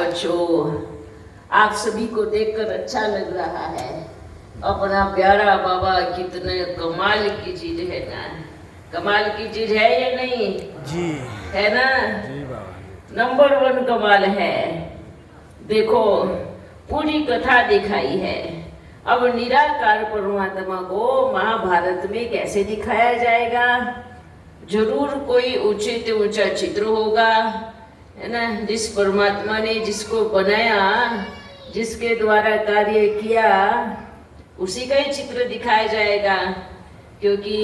बच्चों, आप सभी को देखकर अच्छा लग रहा है। अपना प्यारा बाबा कितने कमाल की चीज है ना। कमाल की चीज है या नहीं जी है ना। जी बाबा नंबर 1 कमाल है। देखो पूरी कथा दिखाई है। अब निराकार परमात्मा को महाभारत में कैसे दिखाया जाएगा। जरूर कोई ऊंचे से ऊंचा चित्र होगा, है ना। जिस परमात्मा ने जिसको बनाया, जिसके द्वारा कार्य किया, उसी का ही चित्र दिखाया जाएगा। क्योंकि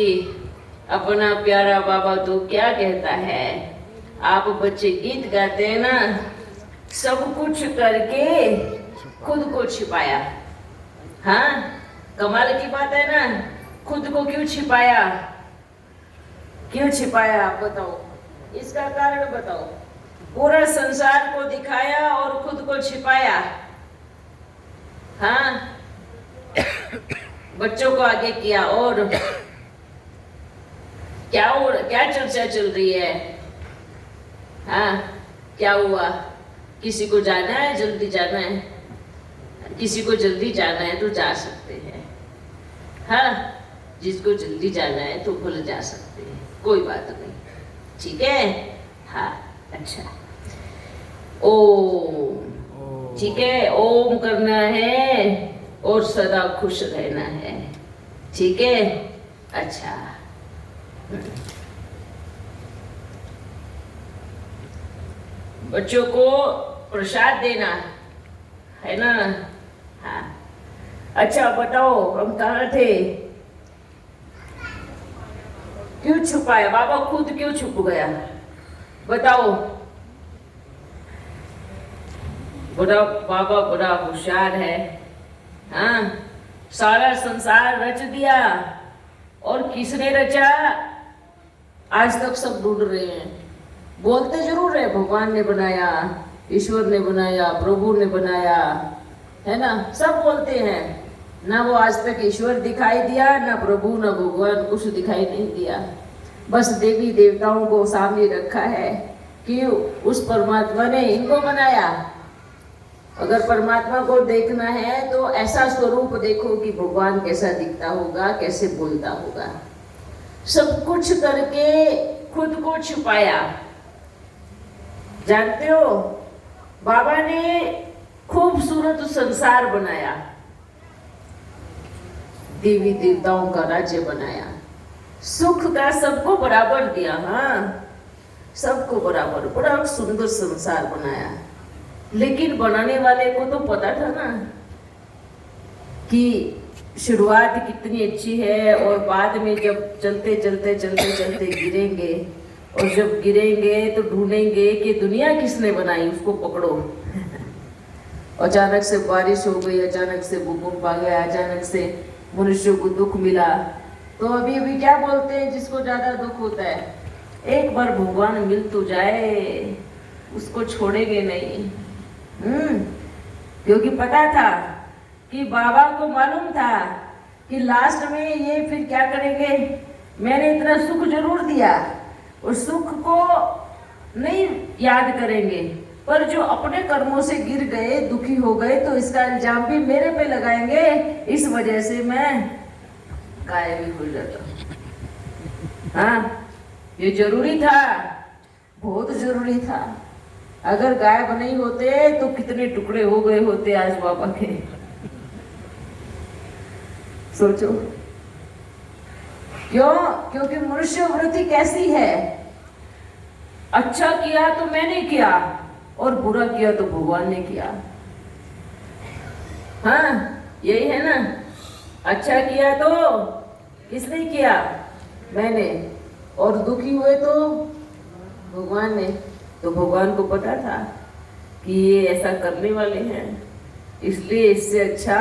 अपना प्यारा बाबा तो क्या कहता है, आप बच्चे गीत गाते हैं ना, सब कुछ करके खुद को छिपाया। हाँ, कमाल की बात है ना। खुद को क्यों छिपाया, क्यों छिपाया आप बताओ, इसका कारण बताओ। पूरा संसार को दिखाया और खुद को छिपाया। हाँ, बच्चों को आगे किया। और क्या चर्चा चल रही है। हाँ, क्या हुआ, किसी को जाना है, जल्दी जाना है, किसी को जल्दी जाना है तो जा सकते हैं। हाँ, जिसको जल्दी जाना है तो भूल जा सकते हैं, कोई बात नहीं, ठीक है। हाँ, अच्छा, ओम, ठीक है, ओम करना है और सदा खुश रहना है, ठीक है। अच्छा, बच्चों को प्रसाद देना है ना। हाँ, अच्छा बताओ, हम कहाँ थे, क्यों छुपाया बाबा, खुद क्यों छुप गया, बताओ। बड़ा बाबा बड़ा होशियार है। हाँ, सारा संसार रच दिया, और किसने रचा, आज तक सब ढूंढ रहे हैं। बोलते जरूर है भगवान ने बनाया, ईश्वर ने बनाया, प्रभु ने बनाया, है ना, सब बोलते हैं ना। वो आज तक ईश्वर दिखाई दिया ना, प्रभु ना भगवान, कुछ दिखाई नहीं दिया। बस देवी देवताओं को सामने रखा है कि उस परमात्मा ने इनको बनाया। अगर परमात्मा को देखना है तो ऐसा स्वरूप देखो कि भगवान कैसा दिखता होगा, कैसे बोलता होगा। सब कुछ करके खुद को छुपाया। जानते हो, बाबा ने खूबसूरत संसार बनाया, देवी देवताओं का राज्य बनाया, सुख का सबको बराबर दिया। हाँ, सबको बराबर, बड़ा सुंदर संसार बनाया। लेकिन बनाने वाले को तो पता था ना कि शुरुआत कितनी अच्छी है, और बाद में जब चलते चलते चलते चलते गिरेंगे, और जब गिरेंगे तो ढूंढेंगे कि दुनिया किसने बनाई, उसको पकड़ो। अचानक से बारिश हो गई, अचानक से भूकंप आ गया, अचानक से मनुष्य को दुख मिला, तो अभी अभी क्या बोलते हैं जिसको ज्यादा दुख होता है, एक बार भगवान मिल तो जाए, उसको छोड़ेंगे नहीं। क्योंकि पता था कि बाबा को मालूम था कि लास्ट में ये फिर क्या करेंगे। मैंने इतना सुख जरूर दिया, उस सुख को नहीं याद करेंगे, पर जो अपने कर्मों से गिर गए, दुखी हो गए, तो इसका इल्जाम भी मेरे पे लगाएंगे। इस वजह से मैं गायब ही हो जाता। हाँ, ये जरूरी था, बहुत जरूरी था। अगर गायब नहीं होते तो कितने टुकड़े हो गए होते आज बाबा के, सोचो। क्यों? क्योंकि मनुष्य वृत्ति कैसी है, अच्छा किया तो मैंने किया, और बुरा किया तो भगवान ने किया। हाँ, यही है ना। अच्छा किया तो किसने किया, मैंने, और दुखी हुए तो भगवान ने। तो भगवान को पता था कि ये ऐसा करने वाले हैं, इसलिए इससे अच्छा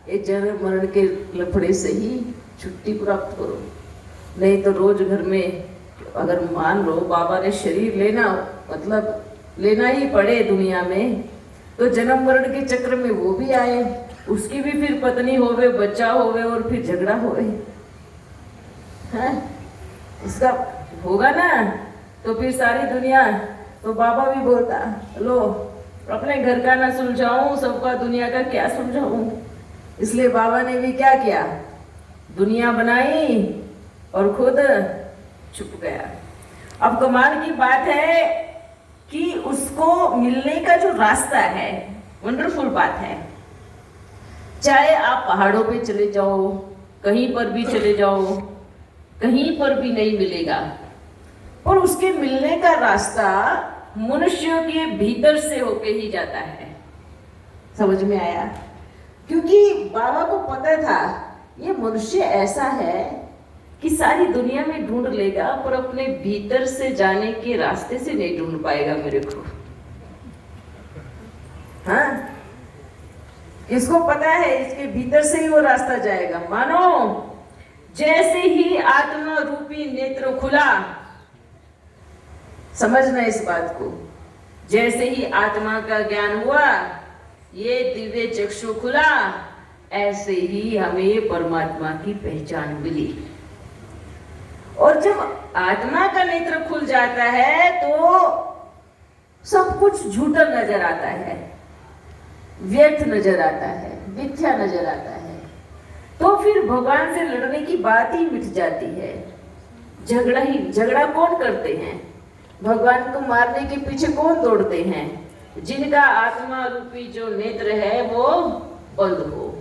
ये जन्म मरण के लफड़े से ही छुट्टी प्राप्त करो। नहीं तो रोज घर में, अगर मान लो बाबा ने शरीर लेना, मतलब लेना ही पड़े दुनिया में, तो जन्म मरण के चक्र में वो भी आए, उसकी भी फिर पत्नी होवे, बच्चा होवे, और फिर झगड़ा होवे। हाँ, इसका होगा ना, तो फिर सारी दुनिया, तो बाबा भी बोलता, लो अपने घर का ना सुलझाऊं, सबका दुनिया का क्या सुलझाऊं। इसलिए बाबा ने भी क्या किया, दुनिया बनाई और खुद छुप गया। अब कमाल की बात है कि उसको मिलने का जो रास्ता है, वंडरफुल बात है। चाहे आप पहाड़ों पे चले जाओ, कहीं पर भी चले जाओ, कहीं पर भी नहीं मिलेगा, और उसके मिलने का रास्ता मनुष्य के भीतर से होके ही जाता है। समझ में आया? क्योंकि बाबा को पता था ये मनुष्य ऐसा है कि सारी दुनिया में ढूंढ लेगा पर अपने भीतर से जाने के रास्ते से नहीं ढूंढ पाएगा मेरे को। हाँ, इसको पता है इसके भीतर से ही वो रास्ता जाएगा। मानो जैसे ही आत्मा रूपी नेत्र खुला, समझना इस बात को, जैसे ही आत्मा का ज्ञान हुआ, ये दिव्य चक्षु खुला, ऐसे ही हमें परमात्मा की पहचान मिली। और जब आत्मा का नेत्र खुल जाता है तो सब कुछ झूठा नजर आता है, व्यर्थ नजर आता है, मिथ्या नजर आता है। तो फिर भगवान से लड़ने की बात ही मिट जाती है। झगड़ा कौन करते हैं? भगवान को मारने के पीछे कौन दौड़ते हैं? जिनका आत्मा रूपी जो नेत्र है वो बंद हो।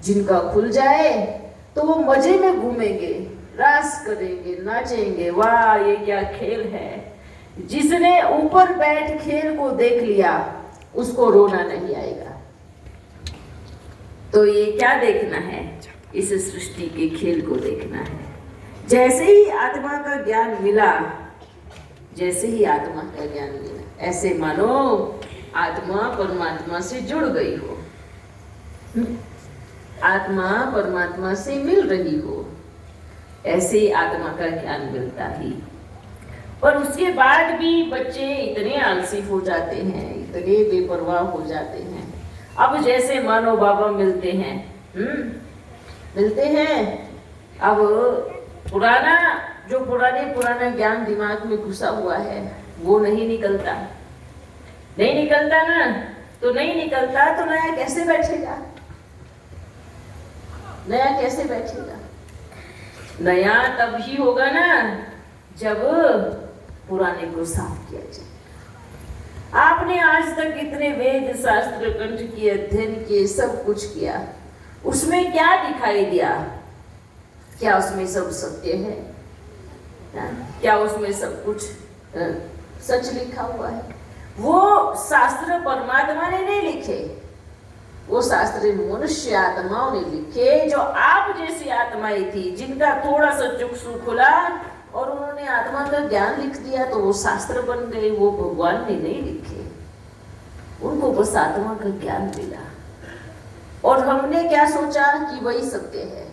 जिनका खुल जाए तो वो मजे में घूमेंगे, रास करेंगे, नाचेंगे, वाह ये क्या खेल है। जिसने ऊपर बैठ खेल को देख लिया उसको रोना नहीं आएगा। तो ये क्या देखना है? इस सृष्टि के खेल को देखना है। जैसे ही आत्मा का ज्ञान मिला, जैसे ही आत्मा का ज्ञान मिला, ऐसे मानो आत्मा परमात्मा से जुड़ गई हो, आत्मा परमात्मा से मिल रही हो, ऐसे ही आत्मा का ज्ञान मिलता ही। पर उसके बाद भी बच्चे इतने आलसी हो जाते हैं, इतने बेपरवाह हो जाते हैं। अब जैसे मानो बाबा मिलते हैं, मिलते हैं, अब पुराना ज्ञान दिमाग में घुसा हुआ है वो नहीं निकलता ना, तो नहीं निकलता तो नया कैसे बैठेगा? नया तब ही होगा ना जब पुराने को साफ किया जाए। आपने आज तक इतने वेद शास्त्र कंठ किए, अध्ययन किए, सब कुछ किया, उसमें क्या दिखाई दिया? क्या उसमें सब सत्य है? क्या उसमें सब कुछ सच लिखा हुआ है? वो शास्त्र परमात्मा ने नहीं लिखे, वो शास्त्र मनुष्य आत्माओं ने लिखे, जो आप जैसी आत्माएं थी, जिनका थोड़ा सा चक्षु खुला और उन्होंने आत्मा का ज्ञान लिख दिया तो वो शास्त्र बन गए। वो भगवान ने नहीं लिखे, उनको बस आत्मा का ज्ञान मिला और हमने क्या सोचा कि वही सत्य है।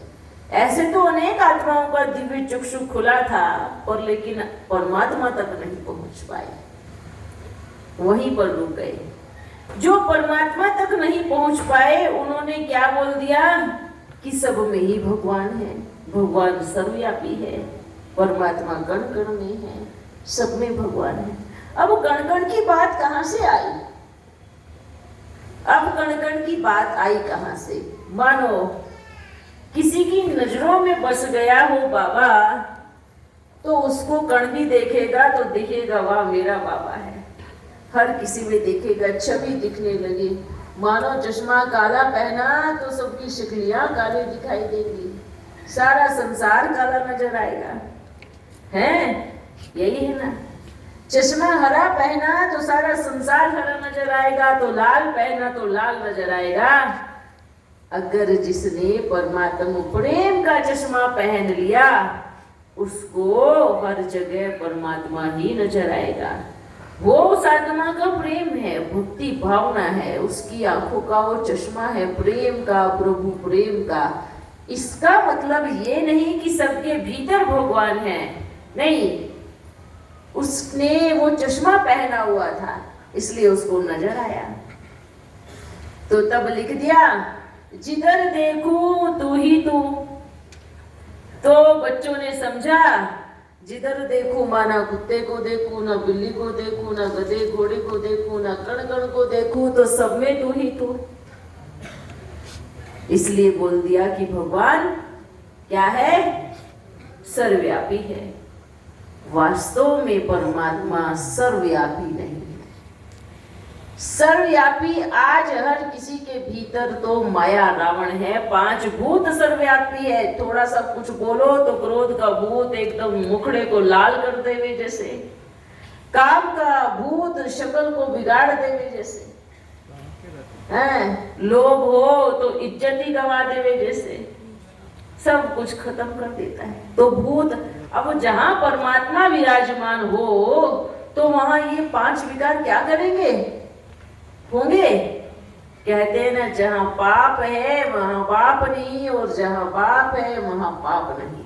ऐसे तो अनेक आत्माओं का दिव्य चक्षु खुला था पर लेकिन परमात्मा तक नहीं पहुंच पाए, वहीं पर रुक गए। जो परमात्मा तक नहीं पहुंच पाए उन्होंने क्या बोल दिया कि सब में ही भगवान है, भगवान सर्वव्यापी है, परमात्मा कण कण में है, सब में भगवान है। अब कण कण की बात कहां से आई? अब कण कण की बात आई कहां से? मानो किसी की नजरों में बस गया हो बाबा, तो उसको कण भी देखेगा तो दिखेगा वाह मेरा बाबा है। हर किसी में देखेगा, छवि दिखने लगी। मानो चश्मा काला पहना तो सबकी शक्लियां काली दिखाई देगी, सारा संसार काला नजर आएगा। हैं? यही है ना? चश्मा हरा पहना तो सारा संसार हरा नजर आएगा, तो लाल पहना तो लाल नजर आएगा। अगर जिसने परमात्मा प्रेम का चश्मा पहन लिया उसको हर जगह परमात्मा ही नजर आएगा। वो उस आत्मा का प्रेम है, भक्ति भावना है, उसकी आंखों का वो चश्मा है प्रेम का, प्रभु प्रेम का। इसका मतलब ये नहीं कि सबके भीतर भगवान है, नहीं, उसने वो चश्मा पहना हुआ था इसलिए उसको नजर आया। तो तब लिख दिया जिधर देखूं तू ही तू। तो बच्चों ने समझा जिधर देखूं माना कुत्ते को देखूं, ना बिल्ली को देखूं, ना गधे घोड़े को देखूं, ना कण कण को देखूं, तो सब में तू ही तू। इसलिए बोल दिया कि भगवान क्या है? सर्वव्यापी है। वास्तव में परमात्मा सर्वव्यापी नहीं है। सर्वव्यापी आज हर किसी के भीतर तो माया रावण है, 5 भूत सर्वव्यापी है। थोड़ा सा कुछ बोलो तो क्रोध का भूत एकदम मुखड़े को लाल कर देवे जैसे, काम का भूत शक्ल को बिगाड़ देवे जैसे, हैं, लोभ हो तो इज्जत ही गवा देवे जैसे, सब कुछ खत्म कर देता है। तो भूत, अब जहां परमात्मा विराजमान हो तो वहां ये 5 विकार क्या करेंगे? होंगे। कहते हैं ना, जहां पाप है वहां पाप नहीं, और जहां पाप है वहां पाप नहीं।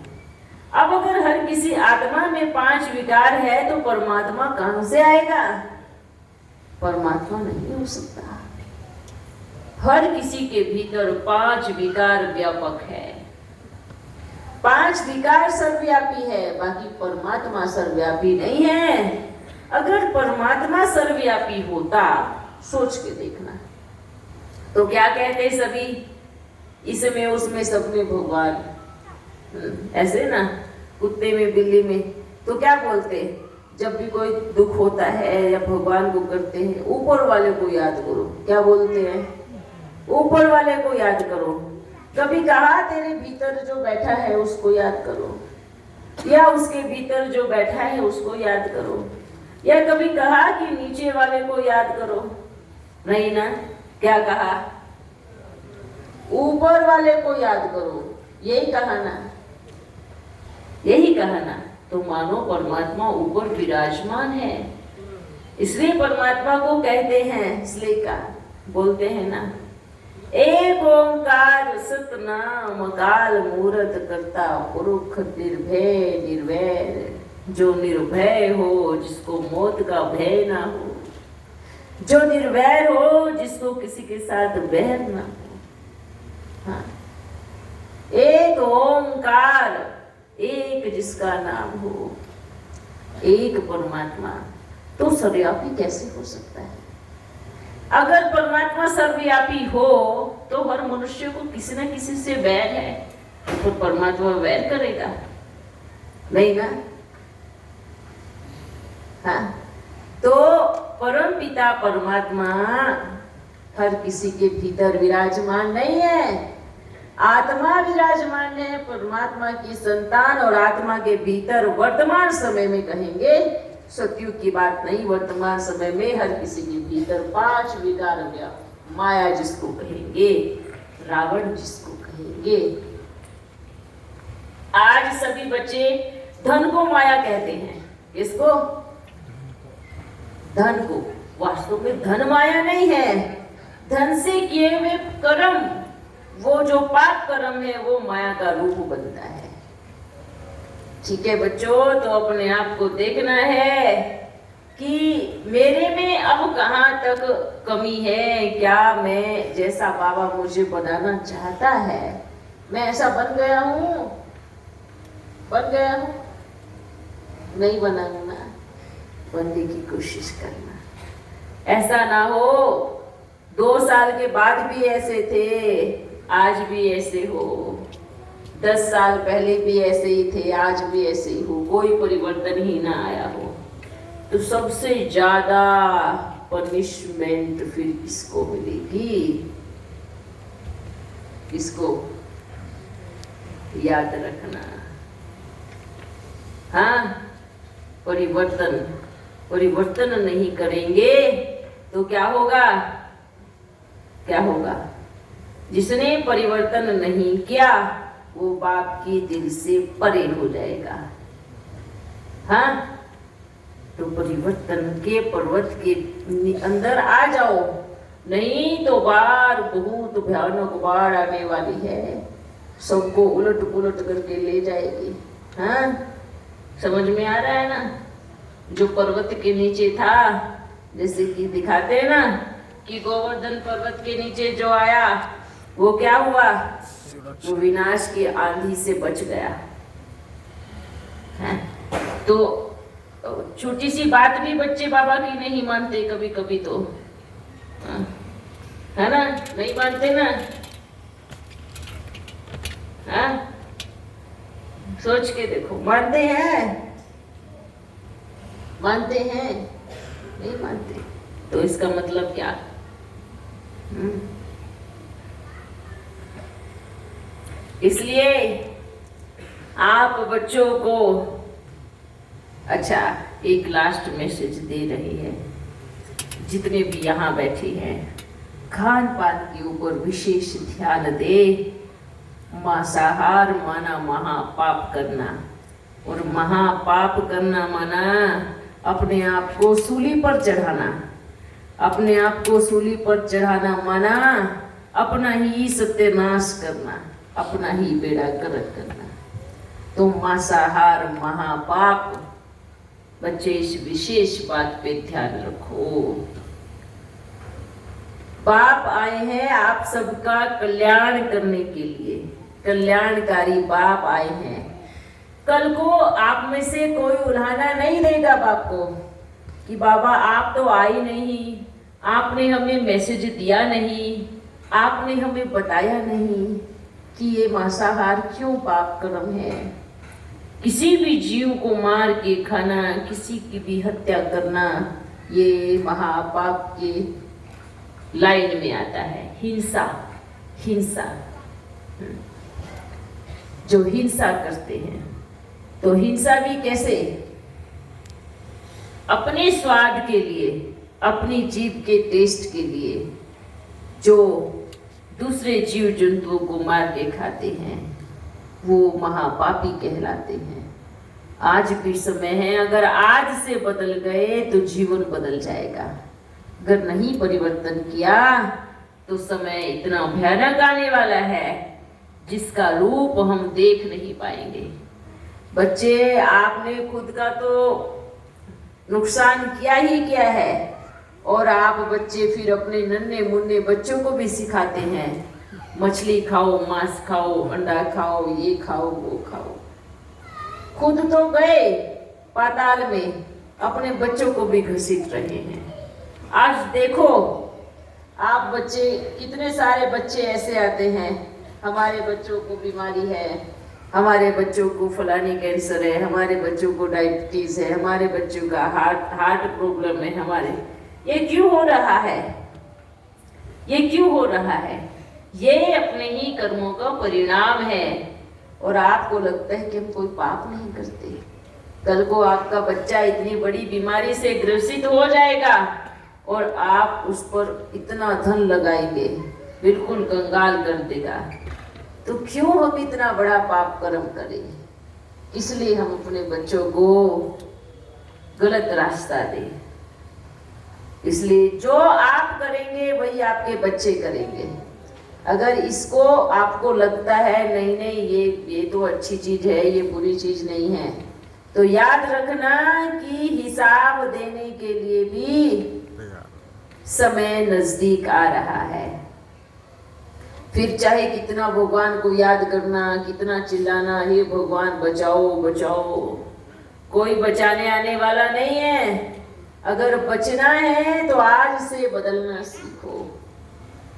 अब अगर हर किसी आत्मा में 5 विकार है तो परमात्मा कहां से आएगा? परमात्मा नहीं हो सकता। हर किसी के भीतर 5 विकार व्यापक है। 5 विकार सर्वव्यापी है, बाकी परमात्मा सर्वव्यापी नहीं है। अगर परमात्मा सर्वव्यापी होता, सोच के देखना, तो क्या कहते सभी? इसमें उसमें सब में भगवान। ऐसे ना, कुत्ते में बिल्ली में, तो क्या बोलते? जब भी कोई दुख होता है या भगवान को करते हैं, ऊपर वाले को याद करो। क्या बोलते हैं? ऊपर वाले को याद करो। कभी कहा तेरे भीतर जो बैठा है उसको याद करो, या उसके भीतर जो बैठा है उसको याद करो, या कभी कहा कि नीचे वाले को याद करो? नहीं ना। क्या कहा? ऊपर वाले को याद करो। यही कहा ना, यही कहा ना। तो मानो परमात्मा ऊपर विराजमान है, इसलिए परमात्मा को कहते हैं, इसलिए का बोलते हैं ना, एक ओंकार सतनाम काल मूरत करता पुरुष निर्भय निर्वैर। जो निर्भय हो, जिसको मौत का भय ना हो, जो निर्वैर हो, जिसको किसी के साथ बैर ना हो। हाँ, एक ओंकार, एक जिसका नाम हो, एक परमात्मा, तो सर्वव्यापी कैसे हो सकता है? अगर परमात्मा सर्वव्यापी हो तो हर मनुष्य को किसी न किसी से वैर है, तो परमात्मा वैर करेगा नहीं ना। हाँ, तो परम पिता परमात्मा हर किसी के भीतर विराजमान नहीं है, आत्मा विराजमान है। परमात्मा की संतान और आत्मा के भीतर वर्तमान समय में कहेंगे, सतयुग की बात नहीं, वर्तमान समय में हर किसी के भीतर 5 विकार व्यापक। माया जिसको कहेंगे, रावण जिसको कहेंगे। आज सभी बच्चे धन को माया कहते हैं। किसको? धन को। वास्तव में धन माया नहीं है, धन से किए हुए कर्म, वो जो पाप कर्म है वो माया का रूप बनता है। ठीक है बच्चों, तो अपने आप को देखना है कि मेरे में अब कहाँ तक कमी है। क्या मैं जैसा बाबा मुझे बनाना चाहता है, मैं ऐसा बन गया हूँ? बन गया हूँ? नहीं बना हूँ ना। बनने की कोशिश करना, ऐसा ना हो 2 साल के बाद भी ऐसे थे, आज भी ऐसे हो। 10 साल पहले भी ऐसे ही थे, आज भी ऐसे ही हो, कोई परिवर्तन ही ना आया हो। तो सबसे ज्यादा पनिशमेंट फिर किसको मिलेगी? किसको? याद रखना। हाँ, परिवर्तन नहीं करेंगे तो क्या होगा? क्या होगा? जिसने परिवर्तन नहीं किया वो बाप के दिल से परे हो जाएगा। हाँ, तो परिवर्तन के पर्वत के अंदर आ जाओ, नहीं तो बाढ़, बहुत भयानक बाढ़ आने वाली है, सबको उलट पुलट करके ले जाएगी। हाँ, समझ में आ रहा है ना? जो पर्वत के नीचे था, जैसे कि दिखाते हैं ना कि गोवर्धन पर्वत के नीचे जो आया वो क्या हुआ? वो विनाश की आंधी से बच गया है। तो छोटी सी बात भी बच्चे बाबा की नहीं मानते कभी कभी, तो है ना, नहीं मानते ना। हाँ, सोच के देखो, मानते हैं? मानते हैं? नहीं मानते। तो इसका मतलब क्या? इसलिए आप बच्चों को, अच्छा, एक लास्ट मैसेज दे रही है, जितने भी यहाँ बैठे हैं, खान पान के ऊपर विशेष ध्यान दे। मांसाहार माना महापाप करना, और महापाप करना माना अपने आप को सूली पर चढ़ाना। अपने आप को सूली पर चढ़ाना माना अपना ही सत्यानाश करना, अपना ही बेड़ा गर्क करना। तो मांसाहार महापाप। बच्चे इस विशेष बात पे ध्यान रखो। बाप आए हैं आप सबका कल्याण करने के लिए, कल्याणकारी बाप आए हैं। कल को आप में से कोई उल्हाना नहीं देगा बाप को कि बाबा आप तो आई नहीं, आपने हमें मैसेज दिया नहीं, आपने हमें बताया नहीं कि ये मांसाहार क्यों पाप कर्म है। किसी भी जीव को मार के खाना, किसी की भी हत्या करना, ये महापाप के लाइन में आता है। हिंसा, हिंसा, जो हिंसा करते हैं, तो हिंसा भी कैसे? अपने स्वाद के लिए, अपनी जीभ के टेस्ट के लिए, जो दूसरे जीव जंतुओं को मार के खाते हैं, वो महापापी कहलाते हैं। आज भी समय है, अगर आज से बदल गए तो जीवन बदल जाएगा। अगर नहीं परिवर्तन किया तो समय इतना भयानक आने वाला है जिसका रूप हम देख नहीं पाएंगे। बच्चे, आपने खुद का तो नुकसान किया ही किया है, और आप बच्चे फिर अपने नन्हे मुन्ने बच्चों को भी सिखाते हैं, मछली खाओ, मांस खाओ, अंडा खाओ, ये खाओ, वो खाओ। खुद तो गए पाताल में, अपने बच्चों को भी घसीट रहे हैं। आज देखो आप बच्चे, कितने सारे बच्चे ऐसे आते हैं, हमारे बच्चों को बीमारी है, हमारे बच्चों को फलानी कैंसर है, हमारे बच्चों को डायबिटीज है, हमारे बच्चों का हार्ट प्रॉब्लम है, हमारे। ये क्यों हो रहा है? ये क्यों हो रहा है? ये अपने ही कर्मों का परिणाम है। और आपको लगता है कि हम कोई पाप नहीं करते। कल को आपका बच्चा इतनी बड़ी बीमारी से ग्रसित हो जाएगा और आप उस पर इतना धन लगाएंगे, बिल्कुल कंगाल कर देगा। तो क्यों हम इतना बड़ा पाप कर्म करें? इसलिए हम अपने बच्चों को गलत रास्ता दें। इसलिए जो आप करेंगे वही आपके बच्चे करेंगे। अगर इसको आपको लगता है नहीं नहीं ये तो अच्छी चीज है, ये बुरी चीज नहीं है, तो याद रखना कि हिसाब देने के लिए भी समय नजदीक आ रहा है। फिर चाहे कितना भगवान को याद करना, कितना चिल्लाना, हे भगवान बचाओ बचाओ, कोई बचाने आने वाला नहीं है। अगर बचना है तो आज से बदलना सीखो।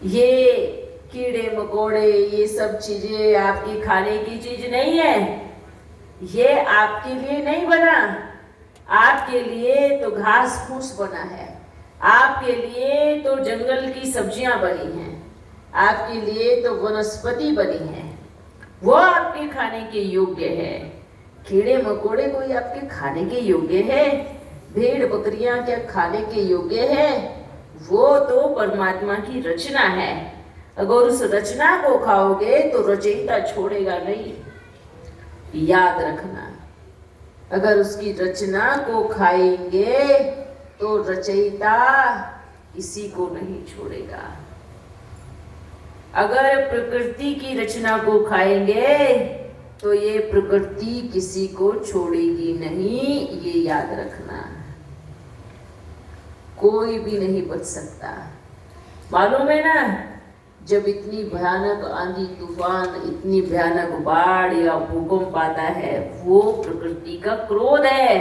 ये कीड़े मकोड़े, ये सब चीजें आपकी खाने की चीज नहीं है। ये आपके लिए नहीं बना, आपके लिए तो घास फूस बना है, आपके लिए तो जंगल की सब्जियां बनी हैं, आपके लिए तो वनस्पति बनी है, वो आपके खाने के योग्य है। कीड़े मकोड़े कोई आपके खाने के योग्य है? भेड़ बकरियां क्या खाने के योग्य है? वो तो परमात्मा की रचना है। अगर उस रचना को खाओगे तो रचयिता छोड़ेगा नहीं, याद रखना। अगर उसकी रचना को खाएंगे तो रचयिता किसी को नहीं छोड़ेगा। अगर प्रकृति की रचना को खाएंगे तो ये प्रकृति किसी को छोड़ेगी नहीं, ये याद रखना। कोई भी नहीं बच सकता, मालूम है ना? जब इतनी भयानक आंधी तूफान, इतनी भयानक बाढ़ या भूकंप आता है, वो प्रकृति का क्रोध है।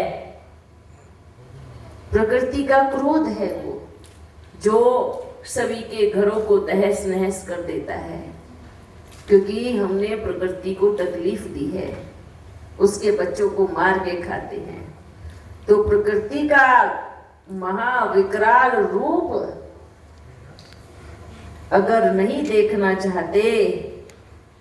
प्रकृति का क्रोध है वो, जो सभी के घरों को तहस नहस कर देता है, क्योंकि हमने प्रकृति को तकलीफ दी है, उसके बच्चों को मार के खाते हैं। तो प्रकृति का महाविकराल रूप अगर नहीं देखना चाहते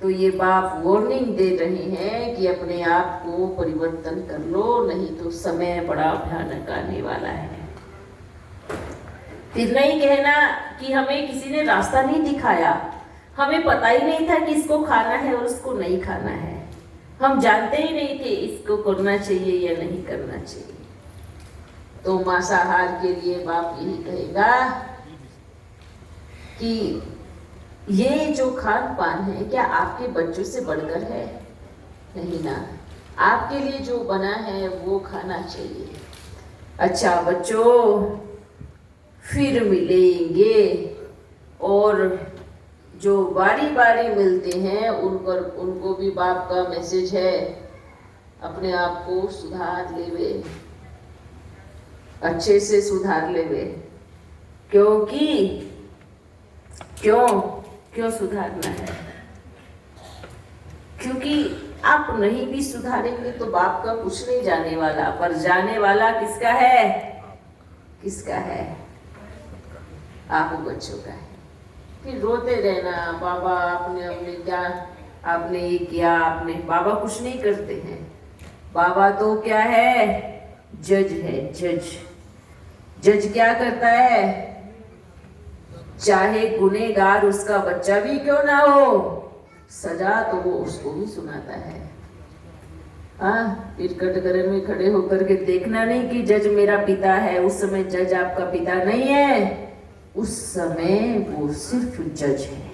तो ये बाप वार्निंग दे रहे हैं कि अपने आप को परिवर्तन कर लो, नहीं तो समय बड़ा भयानक आने वाला है। फिर नहीं कहना कि हमें किसी ने रास्ता नहीं दिखाया, हमें पता ही नहीं था कि इसको खाना है और उसको नहीं खाना है, हम जानते ही नहीं थे इसको करना चाहिए या नहीं करना चाहिए। तो मांसाहार के लिए बाप यही कहेगा कि ये जो खान पान है क्या आपके बच्चों से बढ़कर है? नहीं ना, आपके लिए जो बना है वो खाना चाहिए। अच्छा बच्चों, फिर मिलेंगे, और जो बारी बारी मिलते हैं उनको भी बाप का मैसेज है, अपने आप को सुधार लेवे, अच्छे से सुधार लेवे। क्योंकि क्यों सुधारना है? क्योंकि आप नहीं भी सुधारेंगे तो बाप का कुछ नहीं जाने वाला, पर जाने वाला किसका है? किसका है? आप बच्चों का है। फिर रोते रहना, बाबा आपने क्या, आपने ये किया, आपने। बाबा कुछ नहीं करते हैं, बाबा तो क्या है? जज है, जज। जज क्या करता है? चाहे गुनहगार उसका बच्चा भी क्यों ना हो, सजा तो वो उसको भी सुनाता है। फिर कटघरे में खड़े होकर के देखना नहीं कि जज मेरा पिता है, उस समय जज आपका पिता नहीं है, उस समय वो सिर्फ जज है।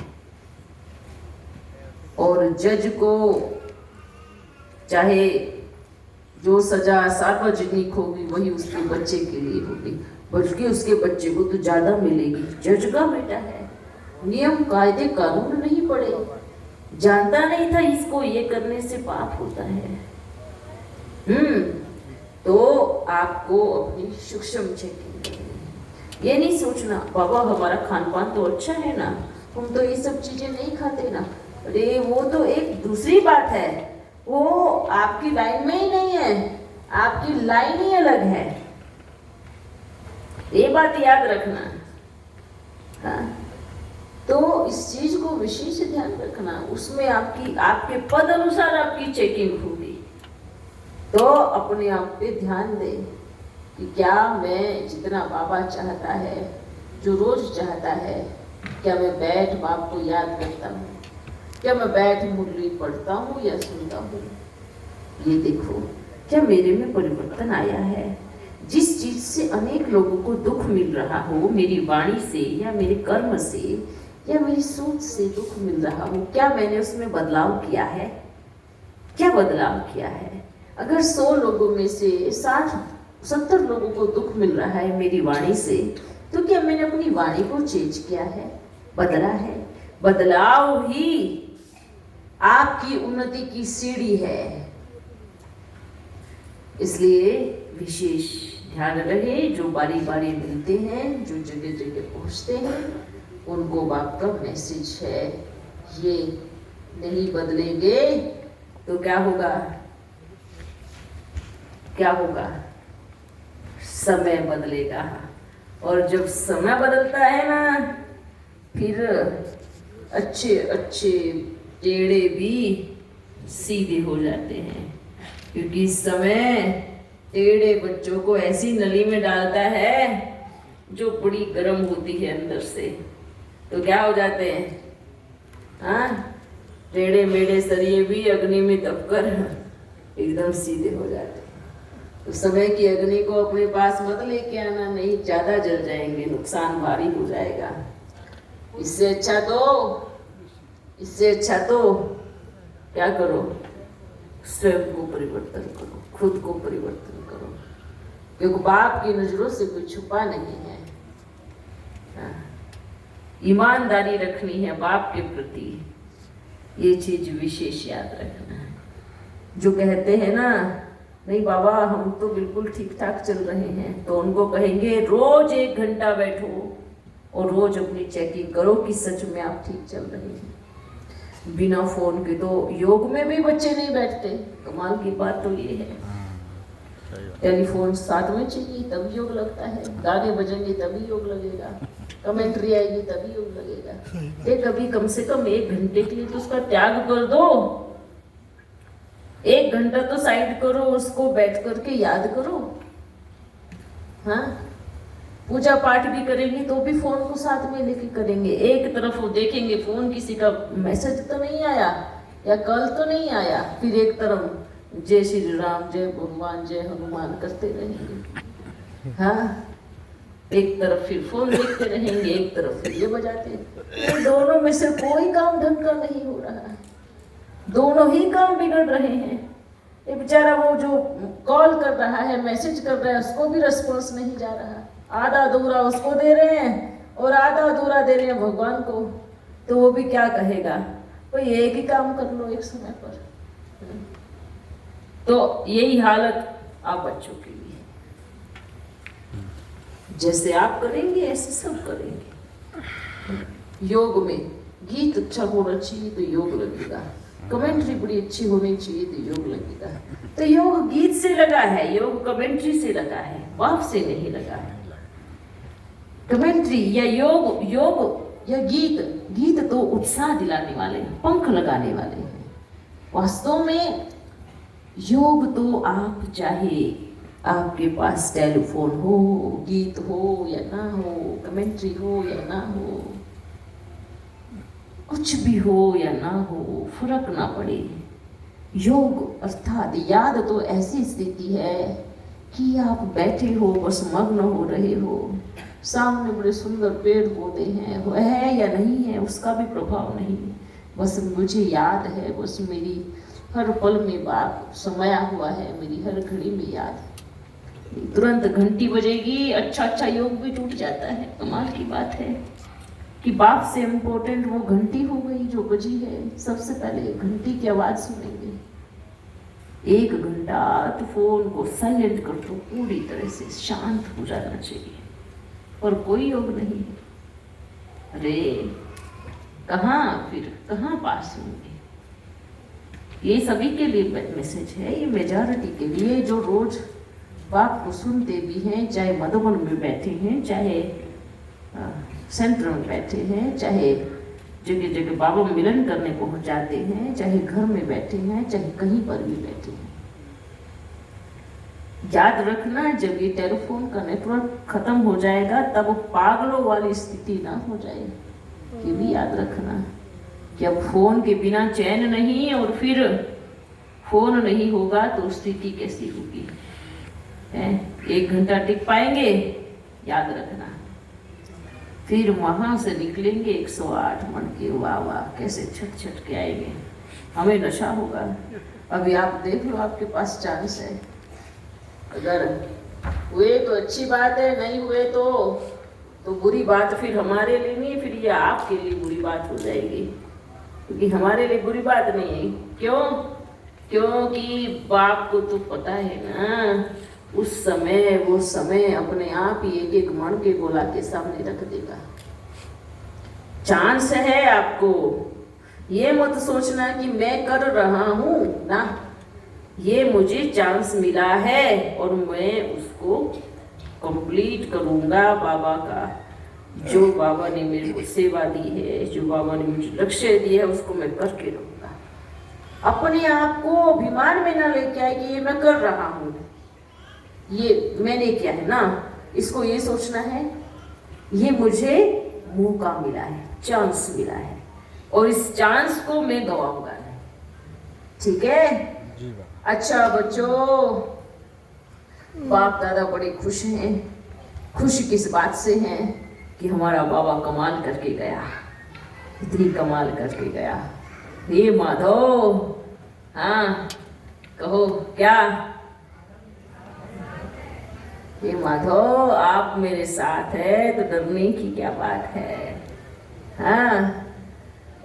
और जज को चाहे जो सजा सार्वजनिक होगी वही उसके बच्चे के लिए होगी, बल्कि उसके बच्चे को तो ज्यादा मिलेगी। जज का बेटा है, नियम कायदे कानून नहीं पढ़े, जानता नहीं था इसको ये करने से पाप होता है। तो आपको अपनी सूक्ष्म चेकिंग करनी, ये नहीं सोचना बाबा हमारा खान पान तो अच्छा है ना, हम तो ये सब चीजें नहीं खाते ना। अरे वो तो एक दूसरी बात है, वो आपकी लाइन में ही नहीं है, आपकी लाइन ही अलग है, ये बात याद रखना। हाँ, तो इस चीज को विशेष ध्यान रखना, उसमें आपके पद अनुसार आपकी चेकिंग होगी। तो अपने आप पे ध्यान दे कि क्या मैं जितना बाबा चाहता है, जो रोज चाहता है, क्या मैं बैठ बाप को याद करता हूँ, क्या मैं बैठ मुरली पढ़ता हूँ या सुनता हूँ? ये देखो क्या मेरे में परिवर्तन आया है। जिस चीज से अनेक लोगों को दुख मिल रहा हो, मेरी वाणी से या मेरे कर्म से या मेरी सोच से दुख मिल रहा हो, क्या मैंने उसमें बदलाव किया है? क्या बदलाव किया है? अगर 100 लोगों में से 60-70 लोगों को दुख मिल रहा है मेरी वाणी से, तो क्या मैंने अपनी वाणी को चेंज किया है, बदला है? बदलाव ही आपकी उन्नति की सीढ़ी है। इसलिए विशेष ध्यान रहे, जो बारी बारी मिलते हैं, जो जगह जगह पहुंचते हैं, उनको बाप का मैसेज है, ये नहीं बदलेंगे तो क्या होगा? क्या होगा? समय बदलेगा। और जब समय बदलता है ना, फिर अच्छे अच्छे टेढ़े भी सीधे हो जाते हैं, क्योंकि समय टेढ़े बच्चों को ऐसी नली में डालता है जो बड़ी गर्म होती है अंदर से, तो क्या हो जाते हैं? टेढ़े मेढ़े सरिये भी अग्नि में दबकर एकदम सीधे हो जाते हैं। तो समय की अग्नि को अपने पास मत लेके आना, नहीं ज्यादा जल जाएंगे, नुकसान भारी हो जाएगा। इससे अच्छा तो क्या करो? स्वयं को परिवर्तन करो, खुद को परिवर्तन करो, क्योंकि बाप की नजरों से कोई छुपा नहीं है। ईमानदारी रखनी है बाप के प्रति, ये चीज विशेष याद रखना है। जो कहते हैं ना नहीं बाबा हम तो बिल्कुल ठीक ठाक चल रहे हैं, तो उनको कहेंगे रोज 1 घंटा बैठो और रोज अपनी चेकिंग करो कि सच में आप ठीक चल रहे हैं। बिना फोन के तो योग में भी बच्चे नहीं बैठते। कमाल की बात तो ये है। टेलीफोन साथ में चाहिए तभी योग लगता है, गाने बजेंगे तभी योग लगेगा, कमेंट्री आएगी तभी योग लगेगा। ये कभी कम से कम 1 घंटे के लिए तो उसका त्याग कर दो। 1 घंटा तो साइड करो, उसको बैठ करके याद करो। हाँ, पूजा पाठ भी करेंगे तो भी फोन को साथ में लेके करेंगे। एक तरफ वो देखेंगे फोन, किसी का मैसेज तो नहीं आया या कल तो नहीं आया, फिर एक तरफ जय श्री राम, जय भगवान, जय हनुमान करते रहेंगे। हाँ, एक तरफ फिर फोन देखते रहेंगे, एक तरफ फिर ये बजाते। ये दोनों में से कोई काम ढंग का नहीं हो रहा है, दोनों ही काम बिगड़ रहे हैं। ये बेचारा वो जो कॉल कर रहा है, मैसेज कर रहा है, उसको भी रिस्पॉन्स नहीं जा रहा, आधा अधूरा उसको दे रहे हैं और आधा अधूरा दे रहे हैं भगवान को, तो वो भी क्या कहेगा, कोई एक ही काम कर लो एक समय पर। तो यही हालत आप बच्चों की भी है, जैसे आप करेंगे ऐसे सब करेंगे। योग में गीत अच्छा होना चाहिए तो योग लगेगा, कमेंट्री बड़ी अच्छी होनी चाहिए तो योग लगेगा। तो योग गीत से लगा है, योग कमेंट्री से लगा है, बाप से नहीं लगा है। कमेंट्री या योग या गीत तो उत्साह दिलाने वाले हैं, पंख लगाने वाले हैं। वास्तव में योग तो आप चाहे आपके पास टेलीफोन हो, गीत हो या ना हो, कमेंट्री हो या ना हो, कुछ भी हो या ना हो, फर्क ना पड़े। योग अर्थात याद तो ऐसी स्थिति है कि आप बैठे हो, बस मग्न हो रहे हो, सामने बड़े सुंदर पेड़ पौधे हैं, वो है या नहीं है उसका भी प्रभाव नहीं, बस मुझे याद है, बस मेरी हर पल में बाप समाया हुआ है, मेरी हर घड़ी में याद है। तुरंत घंटी बजेगी, अच्छा योग भी टूट जाता है। कमाल की बात है कि बाप से इम्पोर्टेंट वो घंटी हो गई जो बजी है। सबसे पहले घंटी की आवाज सुनेंगे। 1 घंटा तो फोन को साइलेंट कर दो, पूरी तरह से शांत हो जाना चाहिए, और कोई योग नहीं। अरे कहाँ पास होंगे। ये सभी के लिए मैसेज है, ये मेजॉरिटी के लिए जो रोज बाप को सुनते भी हैं, चाहे मधुबन में बैठे हैं, चाहे सेंटर में बैठे हैं, चाहे जगह जगह बाबा मिलन करने पहुंच जाते हैं, चाहे घर में बैठे हैं, चाहे कहीं पर भी बैठे हैं। याद रखना, जब ये टेलीफोन का नेटवर्क खत्म हो जाएगा तब पागलों वाली स्थिति ना हो जाए। ये भी याद रखना कि अब फोन के बिना चैन नहीं, और फिर फोन नहीं होगा तो स्थिति कैसी होगी। 1 घंटा टिक पाएंगे, याद रखना। फिर वहां से निकलेंगे 108 मन के, वाह वाह कैसे छट के आएंगे, हमें नशा होगा। अभी आप देख लो, आपके पास चांस है, अगर हुए तो अच्छी बात है, नहीं हुए तो बुरी बात फिर हमारे लिए नहीं, फिर ये आपके लिए बुरी बात हो जाएगी, क्योंकि हमारे लिए बुरी बात नहीं है। क्यों? क्योंकि बाप को तो पता है ना, वो समय अपने आप ही एक मन के गोला के सामने रख देगा। चांस है आपको, ये मत सोचना कि मैं कर रहा हूं ना, ये मुझे चांस मिला है और मैं उसको कंप्लीट करूंगा। बाबा का जो बाबा ने मेरे को सेवा दी है, जो बाबा ने मुझे लक्ष्य दिया है, उसको मैं करके रहूंगा। अपने आप को अभिमान में ना लेके आए कि ये मैं कर रहा हूं, ये मैंने किया है ना, इसको ये सोचना है ये मुझे मौका मिला है, चांस मिला है, और इस चांस को मैं गवाऊंगा नहीं। ठीक है? अच्छा बच्चों, बाप दादा बड़े खुश हैं। खुश किस बात से हैं कि हमारा बाबा कमाल करके गया, इतनी कमाल करके गया। हे माधव, हाँ कहो क्या? हे माधव, आप मेरे साथ है तो डरने की क्या बात है?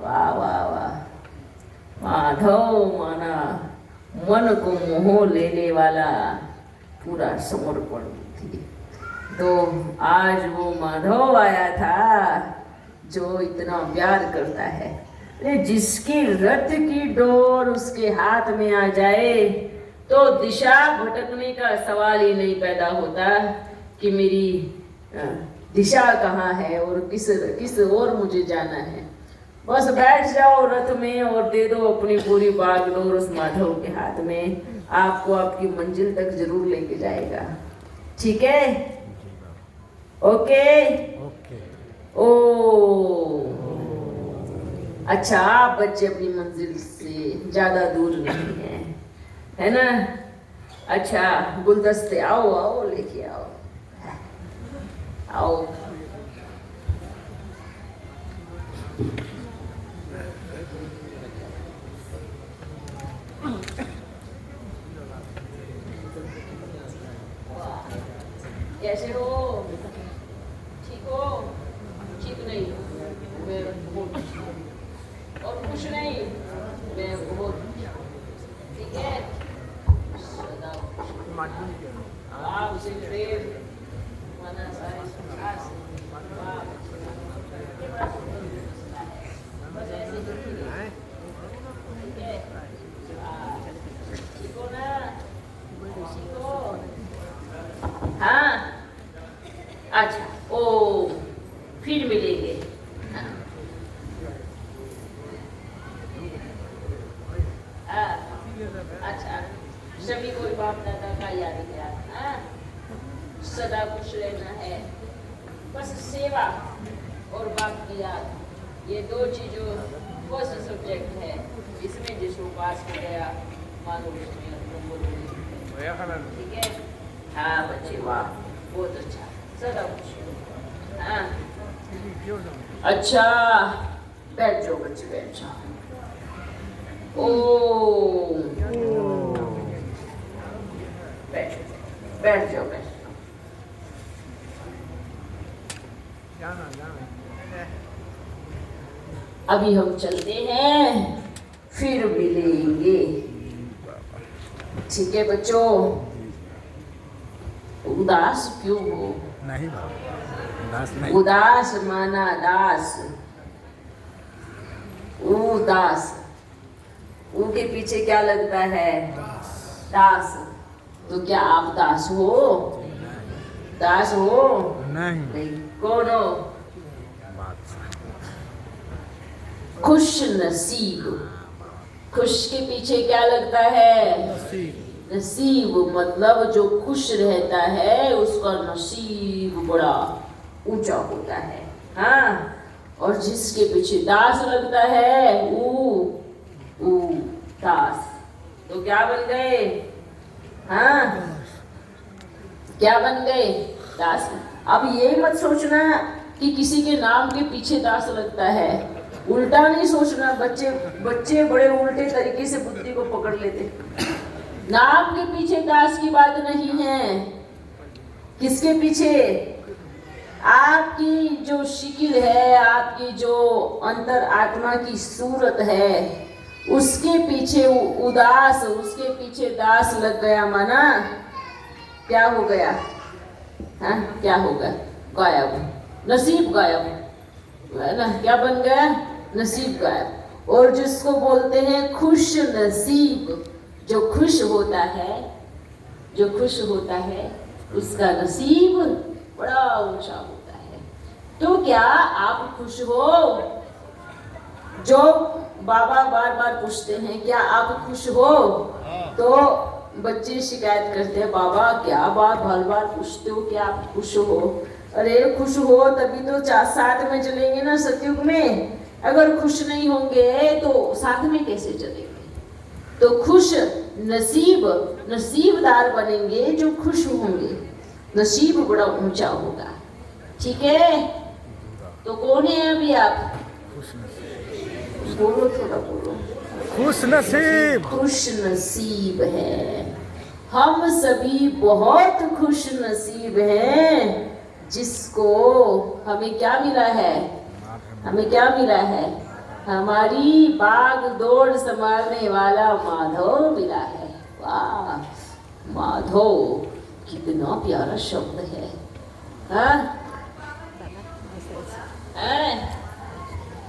वाह वाह वाह। माधव माना मन को मोह लेने वाला पूरा समर्पण थी। तो आज वो माधव आया था जो इतना प्यार करता है। अरे जिसकी रथ की डोर उसके हाथ में आ जाए तो दिशा भटकने का सवाल ही नहीं पैदा होता कि मेरी दिशा कहाँ है और किस ओर मुझे जाना है। बस बैठ जाओ रथ में और दे दो अपनी पूरी बागडोर उस माधव के हाथ में, आपको आपकी मंजिल तक जरूर लेके जाएगा। ठीक है? ओके ओ अच्छा, आप बच्चे अपनी मंजिल से ज्यादा दूर नहीं है, है ना? अच्छा, गुलदस्ते आओ आओ लेके आओ आओ। कैसे हो? ठीक हो? ठीक नहीं? मैं बहुत और कुछ नहीं, मैं बहुत ठीक है। सदा आपसे प्रेम माना सारे संसार से बस ऐसे ठीक है। ठीक हो ना? ठीक हो? हाँ अच्छा, ओ फिर मिलेंगे। अच्छा, सभी को बाप दादा का याद किया, सदा खुश रहना है। बस सेवा और बाप की याद, ये दो चीजों फर्स्ट सब्जेक्ट है। इसमें जिसको पास हो गया मानो उसमें ठीक है। हाँ बच्चे, वाह बहुत अच्छा, सदा खुश हो। हाँ अच्छा, बैठ जाओ बच्चे, बैठ जाओ। ओ बैठ जाओ बैठ जाओ। अभी हम चलते हैं, फिर मिलेंगे। ठीक है बच्चों? उदास क्यों हो? नहीं उदास नहीं। उदास माना दास, उदास, ऊ के पीछे क्या लगता है? दास। तो क्या आप दास हो? दास हो? नहीं। कौन हो? खुश नसीब। खुश के पीछे क्या लगता है? नसीब। मतलब जो खुश रहता है उसका नसीब बड़ा ऊंचा होता है। हाँ, और जिसके पीछे दास लगता है ऊ दास। तो क्या बन गए? हाँ, क्या बन गए? दास। अब ये मत सोचना कि किसी के नाम के पीछे दास लगता है, उल्टा नहीं सोचना। बच्चे बड़े उल्टे तरीके से बुद्धि को पकड़ लेते। नाम के पीछे दास की बात नहीं है। किसके पीछे? आपकी जो शिकिल है, आपकी जो अंतर आत्मा की सूरत है, उसके पीछे उदास, उसके पीछे दास लग गया, माना क्या हो गया? हाँ, क्या हो गया? गायब, नसीब गायब है ना? क्या बन गया? नसीब गायब। और जिसको बोलते हैं खुश नसीब, जो खुश होता है, जो खुश होता है उसका नसीब बड़ा ऊंचा होता है। तो क्या आप खुश हो? जो बाबा बार बार पूछते हैं क्या आप खुश हो, तो बच्चे शिकायत करते हैं, बाबा क्या बार बार पूछते हो क्या आप खुश हो? अरे खुश हो तभी तो साथ में चलेंगे ना सतयुग में। अगर खुश नहीं होंगे तो साथ में कैसे चलेंगे? तो खुश नसीबदार बनेंगे जो खुश होंगे, नसीब बड़ा ऊंचा होगा। ठीक है? तो कौन है अभी आप? बोलो, थोड़ा बोलो। खुश नसीब। खुश नसीब है। हम सभी बहुत खुश नसीब हैं जिसको हमें क्या मिला है? हमें क्या मिला है? हमारी बाग दौड़ संभालने वाला माधव मिला है। वाह, माधव कितना प्यारा शब्द है। हाँ?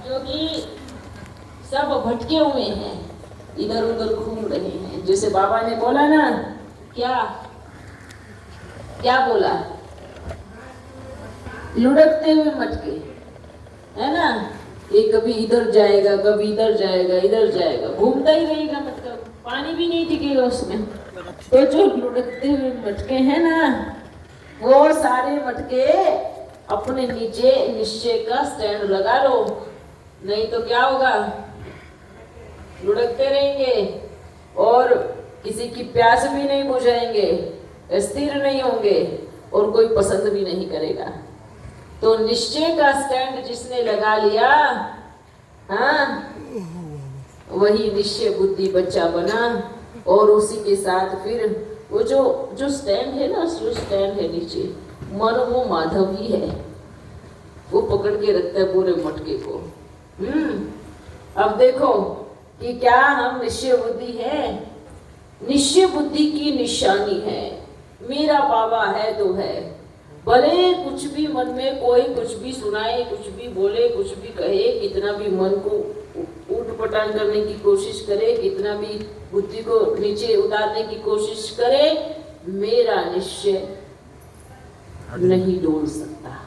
जो कि सब भटके हुए हैं, इधर उधर घूम रहे हैं। जैसे बाबा ने बोला ना, क्या क्या बोला? लुढ़कते हुए मटके, है ना? ये कभी इधर जाएगा, कभी इधर जाएगा, इधर जाएगा, घूमता ही रहेगा मटका, पानी भी नहीं टिकेगा उसमें। तो जो लुढ़कते हुए मटके हैं ना, वो सारे मटके अपने नीचे निश्चय का स्टैंड लगा लो, नहीं तो क्या होगा? लुढ़कते रहेंगे और किसी की प्यास भी नहीं बुझाएंगे, स्थिर नहीं होंगे और कोई पसंद भी नहीं करेगा। तो निश्चय का स्टैंड जिसने लगा लिया, हाँ, वही निश्चय बुद्धि बच्चा बना। और उसी के साथ फिर वो जो स्टैंड है ना, जो स्टैंड है नीचे, मन वो माधव ही है, वो पकड़ के रखता है पूरे मटके को। अब देखो कि क्या हम निश्चय बुद्धि है? निश्चय बुद्धि की निशानी है, मेरा बाबा है तो है। भले कुछ भी मन में कोई कुछ भी सुनाए, कुछ भी बोले, कुछ भी कहे, कितना भी मन को ऊट पटांग करने की कोशिश करे, कितना भी बुद्धि को नीचे उतारने की कोशिश करे, मेरा निश्चय नहीं डोल सकता।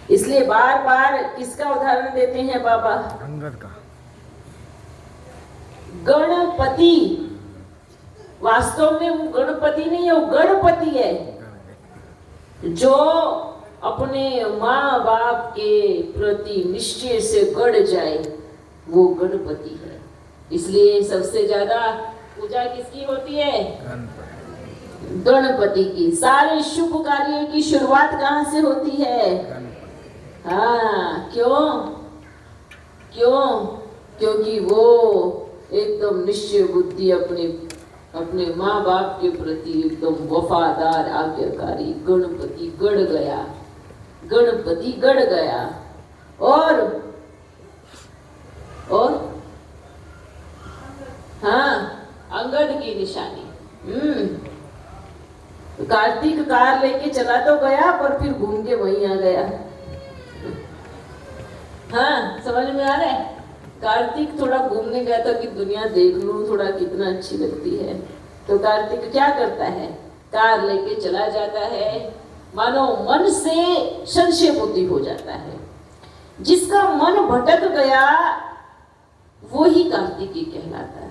इसलिए बार बार किसका उदाहरण देते हैं बाबा? अंगद का। गणपति, वास्तव में वो गणपति नहीं है, वो गणपति है, जो अपने माँ बाप के प्रति निश्चय से गढ़ जाए, वो गणपति है। इसलिए सबसे ज्यादा पूजा किसकी होती है? गणपति की। सारे शुभ कार्य की शुरुआत कहाँ से होती है? हाँ, क्यों? क्योंकि वो एकदम निश्चय बुद्धि अपने माँ बाप के प्रति एकदम वफादार आज्ञाकारी गणपति गढ़ गया, गणपति गढ़ गया। और हाँ, अंगद की निशानी। कार्तिक कार लेके चला तो गया, पर फिर घूम के वहीं आ गया। हाँ, समझ में आ रहा है? कार्तिक थोड़ा घूमने गया था कि दुनिया देख लूं थोड़ा कितना अच्छी लगती है। तो कार्तिक क्या करता है? कार लेके चला जाता है, मानो मन से संशय बुद्धि हो जाता है। जिसका मन भटक गया वो ही कार्तिकी कहलाता है।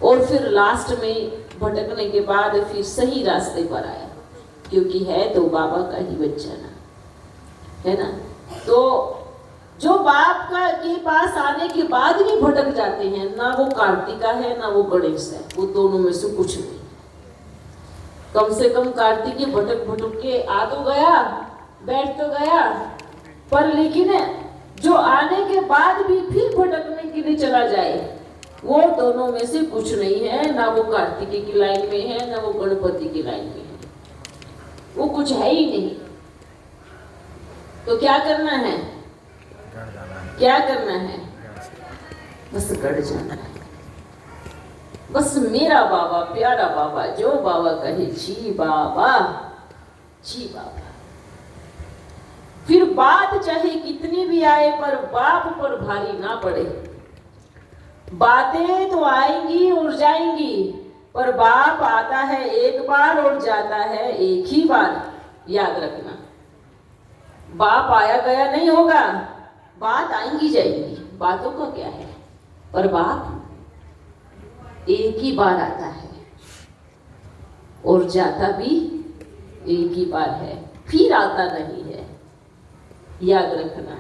और फिर लास्ट में भटकने के बाद फिर सही रास्ते पर आया, क्योंकि है तो बाबा का ही बच्चा ना, है ना? तो जो बाप का के पास आने के बाद भी भटक जाते हैं, ना वो कार्तिका है ना वो गणेश है, वो दोनों में से कुछ नहीं। कम से कम कार्तिकी भटक के आ तो गया, बैठ तो गया, पर लेकिन जो आने के बाद भी फिर भटकने के लिए चला जाए, वो दोनों में से कुछ नहीं है। ना वो कार्तिकी की लाइन में है, ना वो गणपति की लाइन में है, वो कुछ है ही नहीं। तो क्या करना है? क्या करना है? बस गढ़ जाना है। बस मेरा बाबा, प्यारा बाबा, जो बाबा कहे जी बाबा, जी बाबा। फिर बात चाहे कितनी भी आए, पर बाप पर भारी ना पड़े। बातें तो आएंगी और जाएंगी, पर बाप आता है एक बार और जाता है एक ही बार, याद रखना। बाप आया गया नहीं होगा, बात आएंगी जाएंगी, बातों का क्या है, पर बाप एक ही बार आता है और जाता भी एक ही बार है, फिर आता नहीं है, याद रखना।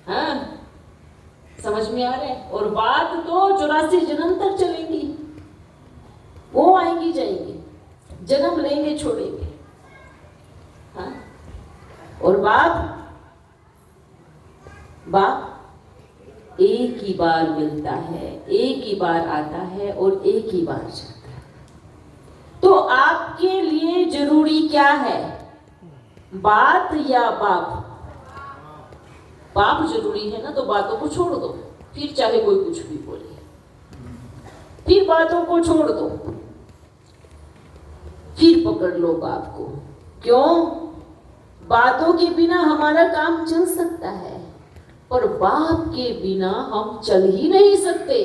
हाँ, समझ में आ रहा है? और बात तो 84 जन्म तक चलेंगी, वो आएंगी जाएंगी, जन्म लेंगे छोड़ेंगे। हाँ, और बाप एक ही बार मिलता है, एक ही बार आता है और एक ही बार जाता है। तो आपके लिए जरूरी क्या है, बात या बाप? बाप जरूरी है ना, तो बातों को छोड़ दो, फिर चाहे कोई कुछ भी बोले, फिर बातों को छोड़ दो, फिर पकड़ लो बाप को। क्यों? बातों के बिना हमारा काम चल सकता है, पर बाप के बिना हम चल ही नहीं सकते।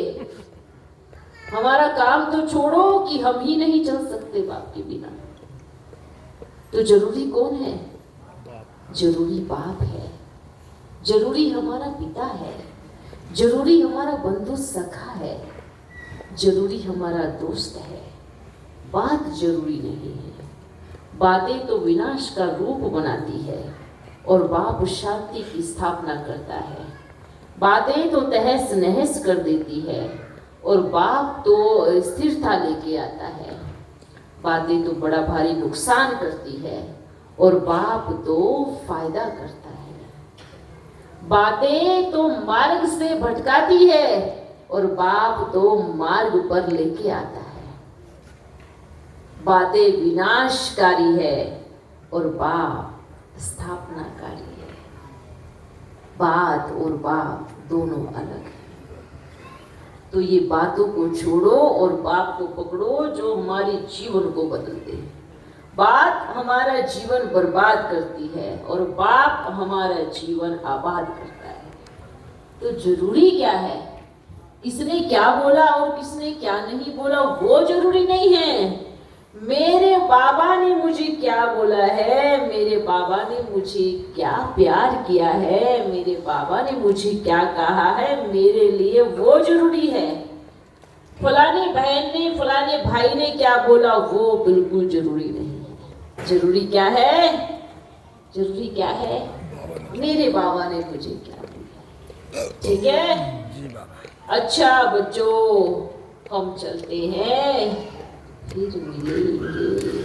हमारा काम तो छोड़ो कि हम ही नहीं चल सकते बाप के बिना। तो जरूरी कौन है? जरूरी बाप है, जरूरी हमारा पिता है, जरूरी हमारा बंधु सखा है, जरूरी हमारा दोस्त है। बात जरूरी नहीं है। बातें तो विनाश का रूप बनाती है और बाप शांति की स्थापना करता है। बातें तो तहस नहस कर देती है और बाप तो स्थिरता लेके आता है। बातें तो बड़ा भारी नुकसान करती है और बाप तो फायदा करता है। बातें तो मार्ग से भटकाती है और बाप तो मार्ग पर लेके आता है। बातें विनाशकारी है और बाप स्थापनाकारी है। बात और बाप दोनों अलग है। तो ये बातों को छोड़ो और बाप को पकड़ो जो हमारे जीवन को बदल दे। बात हमारा जीवन बर्बाद करती है और बाप हमारा जीवन आबाद करता है। तो जरूरी क्या है? किसने क्या बोला और किसने क्या नहीं बोला वो जरूरी नहीं है। मेरे बाबा ने मुझे क्या बोला है, मेरे बाबा ने मुझे क्या प्यार किया है, मेरे बाबा ने मुझे क्या कहा है, मेरे लिए वो जरूरी है। फलानी बहन ने, फलाने भाई ने क्या बोला वो बिल्कुल जरूरी नहीं है। जरूरी क्या है? जरूरी क्या है? मेरे बाबा ने मुझे क्या बोला। ठीक है? अच्छा बच्चों, हम चलते हैं, फिर मिलेंगे।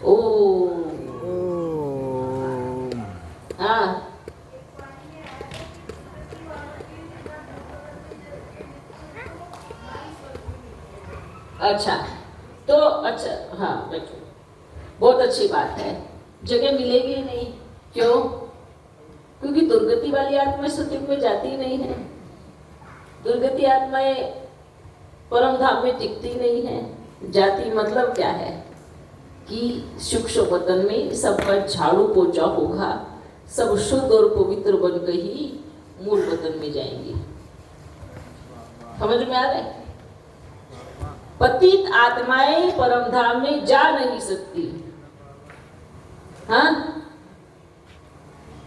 ओम। हाँ, अच्छा तो अच्छा, हाँ बच्चों बहुत अच्छी बात है। जगह मिलेगी नहीं, क्यों? क्योंकि दुर्गति वाली आत्माएं सतयुग में जाती ही नहीं है। दुर्गति आत्माएं परम धाम में टिकती नहीं है। जाति मतलब क्या है कि सूक्ष्म वतन में सबका झाड़ू पोछा होगा, सब शुद्ध और पवित्र बनकर ही मूल वतन में जाएंगे। समझ में आ रहा है? पतित आत्माएं परम धाम में जा नहीं सकती। हाँ,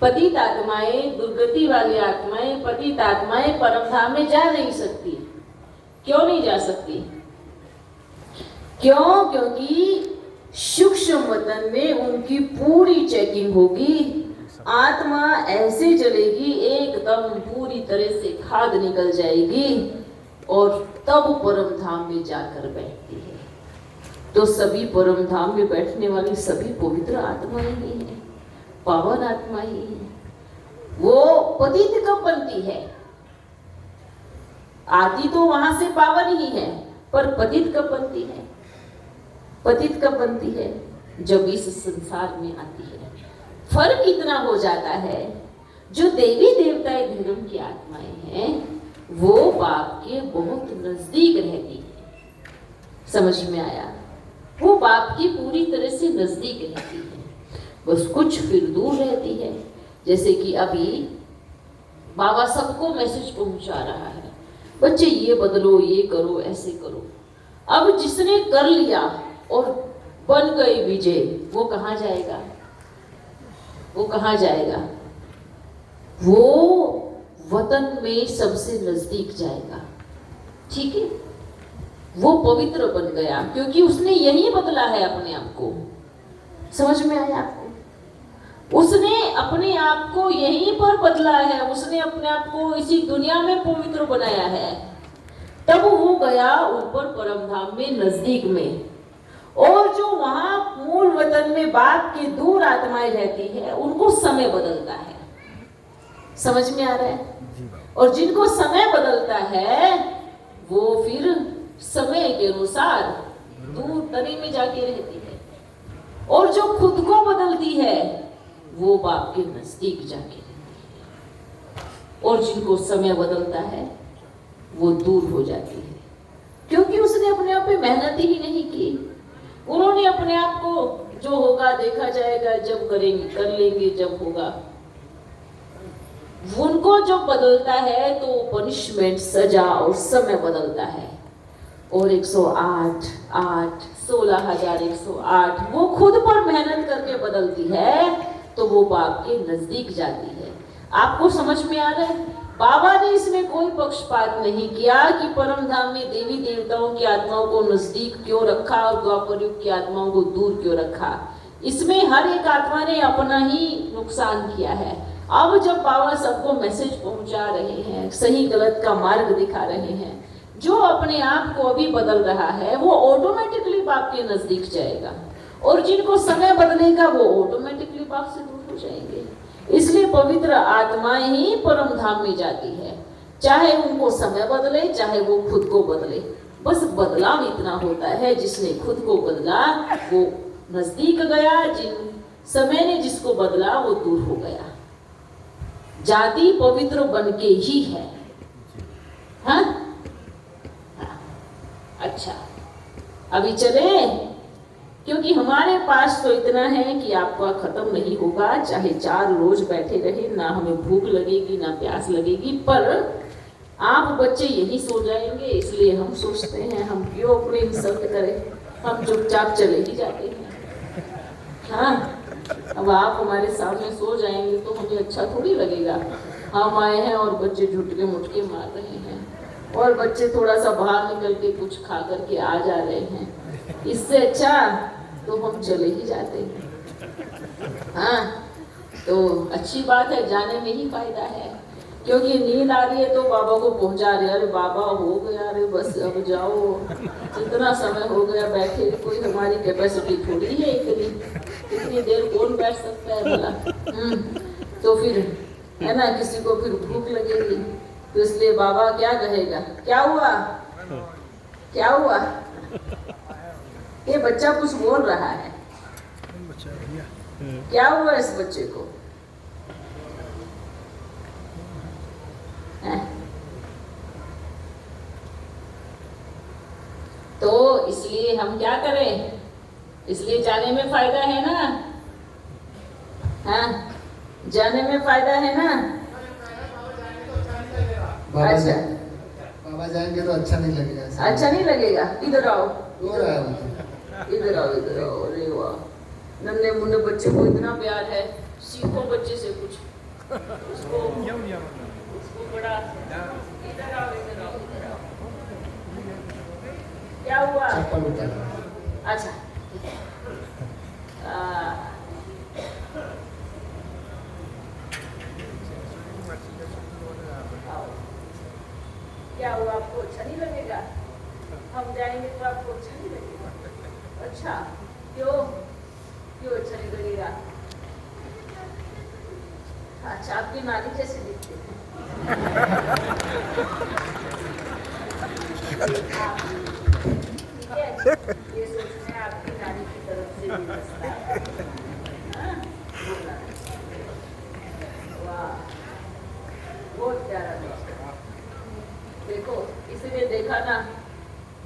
पतित आत्माएं, दुर्गति वाली आत्माएं, पतित आत्माएं परम धाम में जा नहीं सकती। क्यों नहीं जा सकती? क्यों? क्योंकि सूक्ष्म वतन में उनकी पूरी चेकिंग होगी। आत्मा ऐसे चलेगी, एकदम पूरी तरह से खाद निकल जाएगी और तब परम धाम में जाकर बैठती है। तो सभी परम धाम में बैठने वाली सभी पवित्र आत्माएं ही हैं, पावन आत्मा ही है। वो पतित कब बनती है? आती तो वहां से पावन ही है, पर पतित कब बनती है? पतित कब बनती है? जब इस संसार में आती है। फर्क इतना हो जाता है, जो देवी देवताएं धर्म की आत्माएं हैं वो बाप के बहुत नजदीक रहती है। समझ में आया? वो बाप की पूरी तरह से नजदीक रहती है, बस कुछ फिर दूर रहती है। जैसे कि अभी बाबा सबको मैसेज पहुंचा रहा है, बच्चे ये बदलो, ये करो, ऐसे करो। अब जिसने कर लिया और बन गई विजय, वो कहाँ जाएगा? वो कहाँ जाएगा? वो वतन में सबसे नजदीक जाएगा। ठीक है? वो पवित्र बन गया क्योंकि उसने यही बदला है अपने आप को। समझ में आया आपको? उसने अपने आप को यहीं पर बदला है, उसने अपने आप को इसी दुनिया में पवित्र बनाया है। तब वो गया ऊपर परम धाम में, नजदीक में। और जो वहां मूल वतन में बाप की दूर आत्माएं रहती है, उनको समय बदलता है। समझ में आ रहा है? और जिनको समय बदलता है वो फिर समय के अनुसार दूर तरी में जाके रहती है, और जो खुद को बदलती है वो बाप के नजदीक जाके रहती है। और जिनको समय बदलता है वो दूर हो जाती है, क्योंकि उसने अपने आप पे मेहनत ही नहीं की। उन्होंने अपने आप को जो होगा देखा जाएगा, जब करेंगे कर लेंगे, जब होगा। उनको जो बदलता है तो पनिशमेंट, सजा और समय बदलता है। और 108, 8, 16,108 वो खुद पर मेहनत करके बदलती है तो वो बाप के नजदीक जाती है। आपको समझ में आ रहा है? बाबा ने इसमें कोई पक्षपात नहीं किया कि परम धाम में देवी देवताओं की आत्माओं को नजदीक क्यों रखा और द्वापर युग की आत्माओं को दूर क्यों रखा। इसमें हर एक आत्मा ने अपना ही नुकसान किया है। अब जब बाबा सबको मैसेज पहुंचा रहे हैं, सही गलत का मार्ग दिखा रहे हैं, जो अपने आप को अभी बदल रहा है वो ऑटोमेटिकली बाप के नजदीक जाएगा, और जिनको समय बदलेगा वो ऑटोमेटिकली बाप से दूर हो जाएंगे। इसलिए पवित्र आत्माएं ही परम धाम में जाती है, चाहे उनको समय बदले चाहे वो खुद को बदले। बस बदलाव इतना होता है, जिसने खुद को बदला वो नजदीक गया, जिन समय ने जिसको बदला वो दूर हो गया। जाति पवित्र बन के ही है। हाँ? अच्छा, अभी चले, क्योंकि हमारे पास तो इतना है कि आपका खत्म नहीं होगा, चाहे 4 रोज बैठे रहे, ना हमें भूख लगेगी ना प्यास लगेगी, पर आप बच्चे यही सो जाएंगे। इसलिए हम सोचते हैं हम क्यों अपने इंसल्ट करें, हम चुपचाप चले ही जाते हैं। हाँ, अब आप हमारे सामने सो जाएंगे तो हमें अच्छा थोड़ी लगेगा। हम आए हैं और बच्चे झुटके मुटके मार रहे हैं, और बच्चे थोड़ा सा बाहर निकल के कुछ खा करके आ जा रहे हैं। इससे अच्छा तो हम चले ही जाते हैं। हाँ, तो अच्छी बात है, जाने में ही फायदा है। क्योंकि नींद आ रही है तो बाबा को पहुंचा रहे, अरे बाबा हो गया, अरे बस अब जाओ, इतना समय हो गया बैठे, कोई हमारी कैपेसिटी थोड़ी है इतनी देर कौन बैठ सकता है भला। तो फिर है ना, किसी को फिर भूख लगेगी, तो इसलिए बाबा क्या कहेगा, क्या हुआ क्या हुआ, ये बच्चा कुछ बोल रहा है, क्या हुआ इस बच्चे को। तो इसलिए हम क्या करें, इसलिए जाने में फायदा है ना। हाँ, जाने में फायदा है ना। अच्छा, बाबा जाएंगे तो अच्छा नहीं लगेगा। अच्छा नहीं लगेगा। इधर आओ, इधर आओ, इधर आओ। अरे वाह, नन्हे मुन्ने बच्चे को इतना प्यार है, सीखो बच्चे से कुछ, उसको बड़ा। इधर आओ, इधर आओ, इधर आओ। क्या हुआ? अच्छा, क्या हुआ? आपको अच्छा नहीं लगेगा? हम जाएंगे तो आपको अच्छा नहीं लगेगा? अच्छा, क्यों अच्छा नहीं लगेगा? अच्छा, आपकी नानी कैसे दिखती है? ठीक है, ये सोचना है आपकी नानी की तरफ से भी मसला है। हाँ? वाह, बहुत प्यारा दोस्त। देखो, इसलिए देखा ना,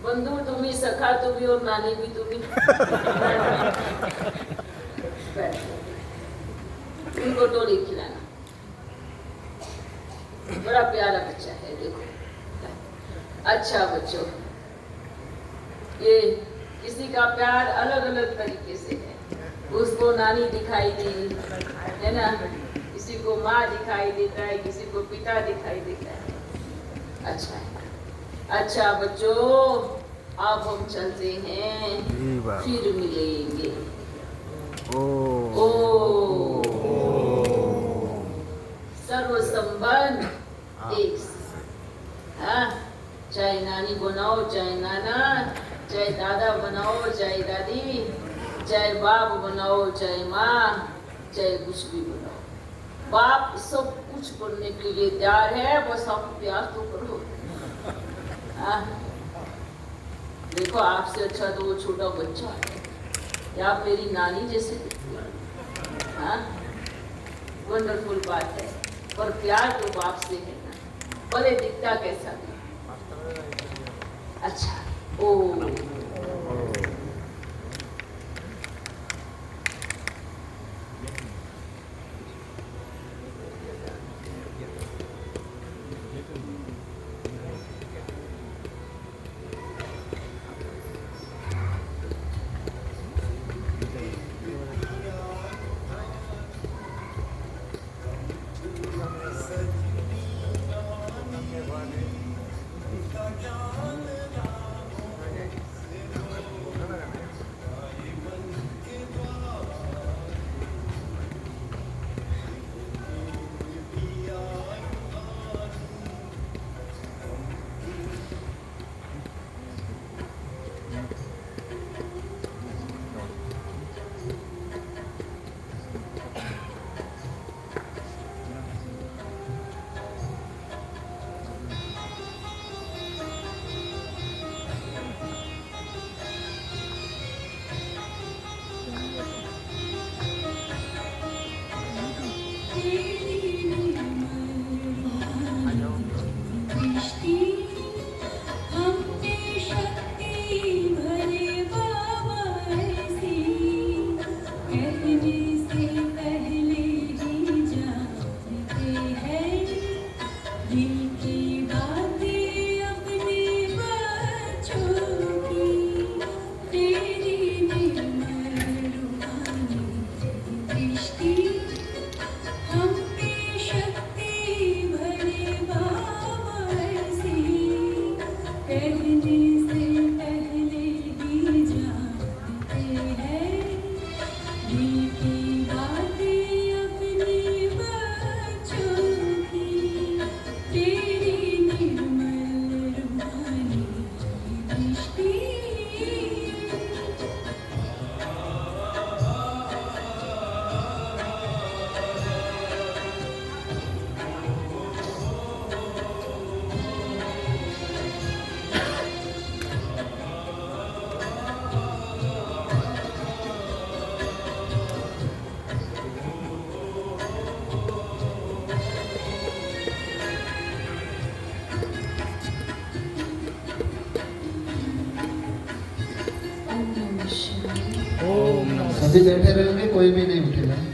बंधु तुम्ही, सखा तुम्ही और नानी भी तुम्ही। उनको टोली खिलाना, बड़ा प्यारा बच्चा है। देखो, अच्छा बच्चों, ये किसी का प्यार अलग अलग तरीके से है। उसको नानी दिखाई दी है ना, किसी को माँ दिखाई देता है, किसी को पिता दिखाई देता है। अच्छा है। अच्छा बच्चों, अब हम चलते हैं, फिर मिलेंगे। ओ सर्व संबंध एक से। हाँ, चाहे नानी बनाओ चाहे नाना, चाहे दादा बनाओ चाहे दादी, चाहे बाप बनाओ चाहे माँ, चाहे कुछ भी बनाओ, बाप सब कुछ करने के लिए तैयार है, बस आप प्यार तो करो। देखो, आपसे अच्छा तो वो छोटा बच्चा है, या आप मेरी नानी जैसे दिखती है। हाँ, वंडरफुल बात है। पर प्यार तो बाप से है ना, भले दिखता कैसा भी। अच्छा ओ ओम नमः सभी बैठे रहेंगे, कोई भी नहीं उठेगा।